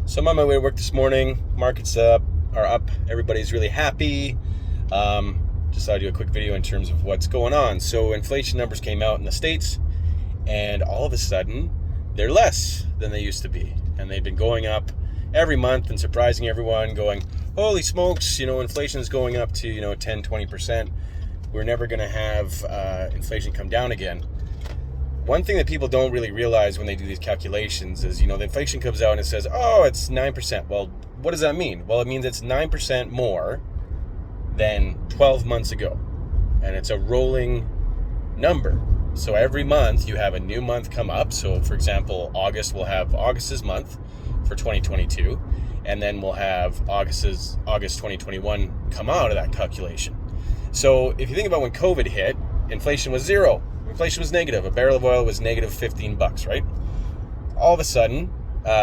So I'm on my way to work this morning. Markets are up. Everybody's really happy. Just thought I'd do a quick video in terms of what's going on. So inflation numbers came out in the States, and all of a sudden, they're less than they used to be. And they've been going up every month and surprising everyone, going, holy smokes, inflation is going up to, 10, 20%. We're never going to have inflation come down again. One thing that people don't really realize when they do these calculations is, the inflation comes out and it says, oh, it's 9%. Well, what does that mean? Well, it means it's 9% more than 12 months ago. And it's a rolling number. So every month you have a new month come up. So for example, August will have August's month for 2022. And then we'll have August 2021 come out of that calculation. So if you think about when COVID hit, inflation was zero. Inflation was negative. A barrel of oil was negative $15, right? All of a sudden,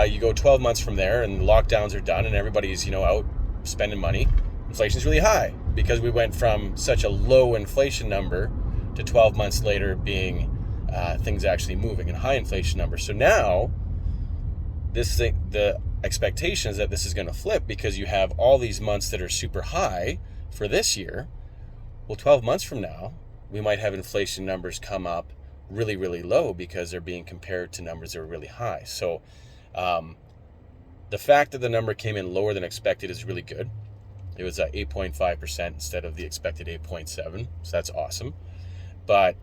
you go 12 months from there and lockdowns are done and everybody's, out spending money. Inflation's really high because we went from such a low inflation number to 12 months later being things actually moving and high inflation numbers. So now, the expectation is that this is going to flip because you have all these months that are super high for this year. Well, 12 months from now, we might have inflation numbers come up really, really low because they're being compared to numbers that are really high. So the fact that the number came in lower than expected is really good. It was 8.5% instead of the expected 8.7%. So that's awesome. But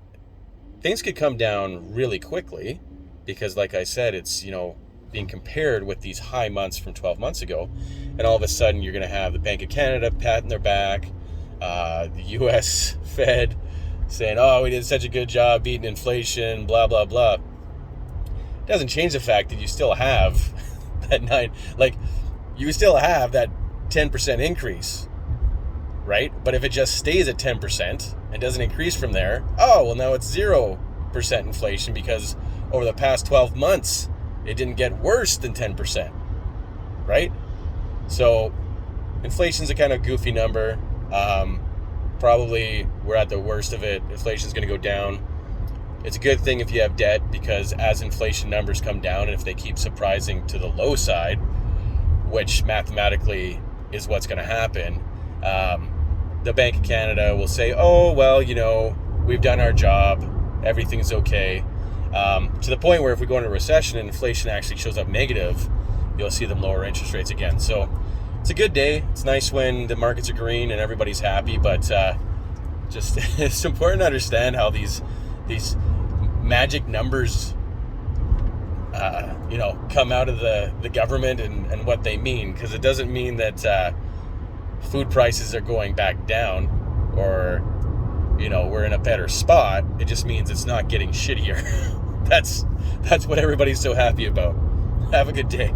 things could come down really quickly because, like I said, it's, being compared with these high months from 12 months ago. And all of a sudden, you're going to have the Bank of Canada patting their back, the U.S. Fed saying, oh, we did such a good job beating inflation, blah, blah, blah. It doesn't change the fact that you still have you still have that 10% increase, right? But if it just stays at 10% and doesn't increase from there, oh, well, now it's 0% inflation because over the past 12 months, it didn't get worse than 10%, right? So inflation's a kind of goofy number. Probably we're at the worst of it. Inflation's going to go down. It's a good thing if you have debt because as inflation numbers come down and if they keep surprising to the low side, which mathematically is what's going to happen, the Bank of Canada will say, oh, well, we've done our job. Everything's okay. To the point where if we go into a recession and inflation actually shows up negative, you'll see them lower interest rates again. So it's a good day. It's nice when the markets are green and everybody's happy, but just it's important to understand how these magic numbers, come out of the government and what they mean, because it doesn't mean that food prices are going back down or, we're in a better spot. It just means it's not getting shittier. That's what everybody's so happy about. Have a good day.